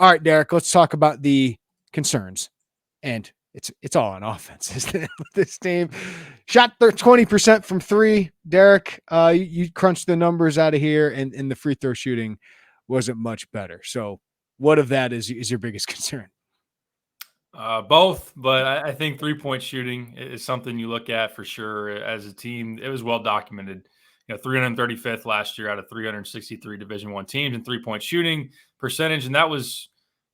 All right, Derek, let's talk about the concerns. And it's all on offense, isn't it? This team shot their 20% from three. Derek, you crunched the numbers out of here, and the free throw shooting wasn't much better. So, what of that is your biggest concern? Both, but I think 3-point shooting is something you look at for sure as a team. It was well documented. 335th last year out of 363 Division I teams in 3-point shooting percentage, and that was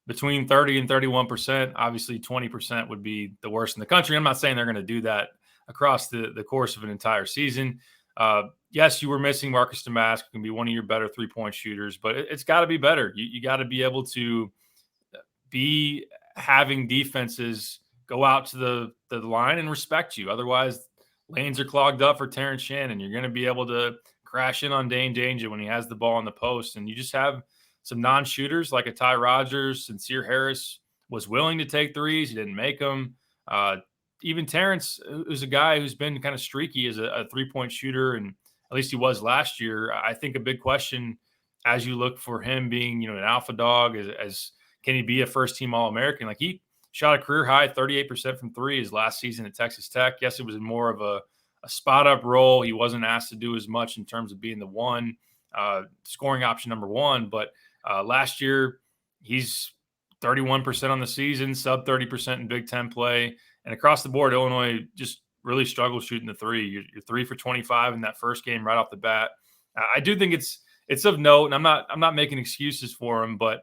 between 30 and 31%. Obviously, 20% would be the worst in the country. I'm not saying they're going to do that across the course of an entire season. Yes, you were missing Marcus Damask, who can be one of your better 3-point shooters, but it's got to be better. You got to be able to be having defenses go out to the line and respect you. Otherwise, lanes are clogged up for Terrence Shannon. You're going to be able to crash in on Dane Danger when he has the ball in the post. And you just have some non-shooters like a Ty Rodgers. Sincere Harris was willing to take threes. He didn't make them. Even Terrence, who's a guy who's been kind of streaky as a three-point shooter, and at least he was last year. I think a big question as you look for him being, an alpha dog as can he be a first-team All-American? Like, he shot a career-high 38% from three his last season at Texas Tech. Yes, it was more of a spot-up role. He wasn't asked to do as much in terms of being the one scoring option number one. But last year, he's 31% on the season, sub 30% in Big Ten play. And across the board, Illinois just really struggles shooting the three. You're 3 for 25 in that first game right off the bat. I do think it's of note, and I'm not making excuses for him, but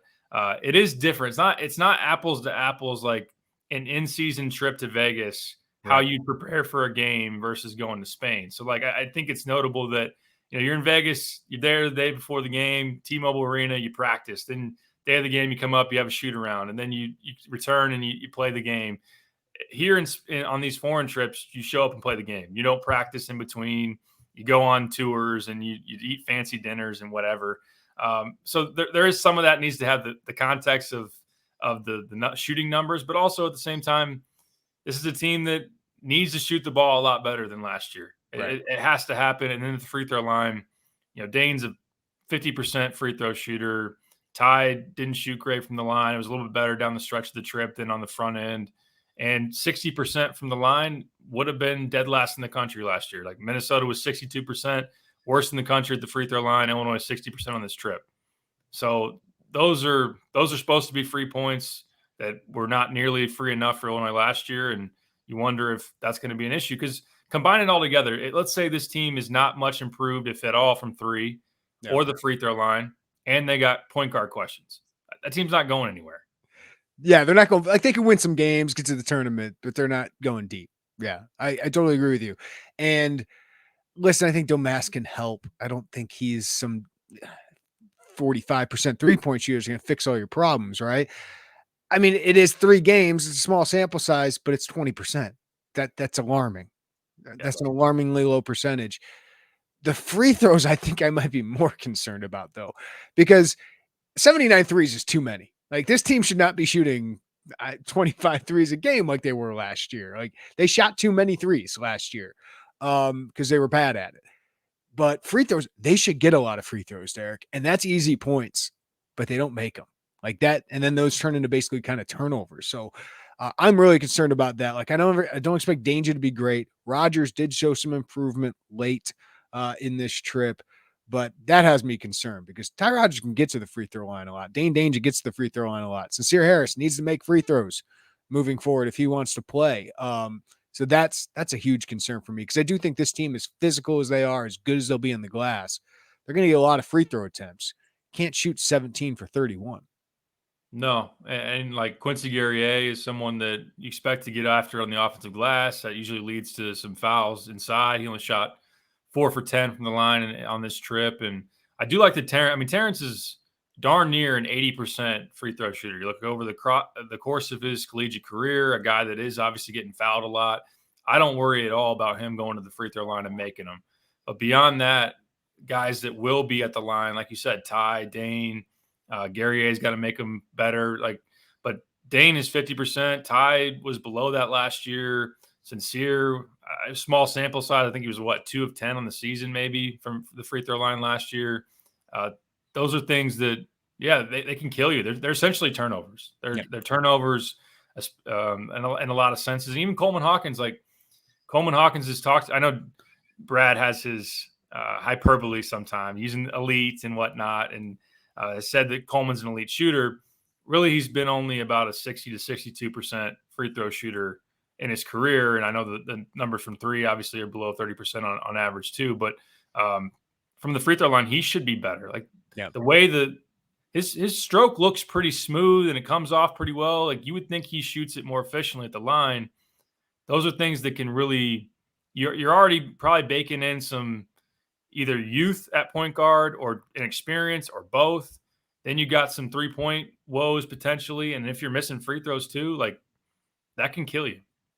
it is different. It's not apples to apples like an in-season trip to Vegas, how you prepare for a game versus going to Spain. So, like, I think it's notable that you're in Vegas, you're there the day before the game, T-Mobile Arena, you practice. Then day of the game, you come up, you have a shoot around, and then you return and you play the game. Here on these foreign trips, you show up and play the game. You don't practice in between. You go on tours and you eat fancy dinners and whatever. So there is some of that needs to have the context of the shooting numbers, but also at the same time, this is a team that needs to shoot the ball a lot better than last year. Right. It has to happen. And then at the free throw line, Dane's a 50% free throw shooter. Ty didn't shoot great from the line. It was a little bit better down the stretch of the trip than on the front end. And 60% from the line would have been dead last in the country last year. Like, Minnesota was 62%, worst in the country at the free throw line. Illinois 60% on this trip. So those are supposed to be free points that were not nearly free enough for Illinois last year. And you wonder if that's going to be an issue, because combine it all together. Let's say this team is not much improved, if at all, from three or the free throw line, and they got point guard questions. That team's not going anywhere. Yeah, they're not going, like, they can win some games, get to the tournament, but they're not going deep. Yeah, I totally agree with you. And listen, I think Domas can help. I don't think he's some 45% 3-point shooter is going to fix all your problems, right? I mean, it is 3 games. It's a small sample size, but it's 20%. That's alarming. That's an alarmingly low percentage. The free throws, I think I might be more concerned about, though, because 79 threes is too many. Like, this team should not be shooting 25 threes a game like they were last year. Like, they shot too many threes last year because they were bad at it. But free throws, they should get a lot of free throws, Derek. And that's easy points, but they don't make them like that. And then those turn into basically kind of turnovers. So I'm really concerned about that. Like, I don't expect Danger to be great. Rodgers did show some improvement late in this trip, but that has me concerned because Ty Rodgers can get to the free throw line a lot. Dane Danger gets to the free throw line a lot. Sincere Harris needs to make free throws moving forward if he wants to play. So that's a huge concern for me because I do think this team, as physical as they are, as good as they'll be in the glass, they're going to get a lot of free throw attempts. Can't shoot 17 for 31. No, and like Quincy Guerrier is someone that you expect to get after on the offensive glass. That usually leads to some fouls inside. He only shot 4 for 10 from the line on this trip. And I do like Terrence is darn near an 80% free throw shooter. You look over the course of his collegiate career, a guy that is obviously getting fouled a lot. I don't worry at all about him going to the free throw line and making them. But beyond that, guys that will be at the line, like you said, Ty, Dane, Guerrier's got to make them better. But Dane is 50%. Ty was below that last year. Sincere, small sample size. I think he was 2 of 10 on the season, maybe from the free throw line last year. Those are things that Yeah, they can kill you. They're essentially turnovers. Yeah. They're turnovers, in a lot of senses. And even Coleman Hawkins, Coleman Hawkins has talked. I know Brad has his hyperbole sometimes, using elite and whatnot, and has said that Coleman's an elite shooter. Really, he's been only about a 60 to 62% free throw shooter in his career. And I know that the numbers from three obviously are below 30% on average too. But from the free throw line, he should be better. Like Yeah. the way that his stroke looks pretty smooth and it comes off pretty well. Like you would think he shoots it more efficiently at the line. Those are things that can really, you're already probably baking in some either youth at point guard or inexperience or both. Then you got some 3-point woes potentially. And if you're missing free throws too, like that can kill you.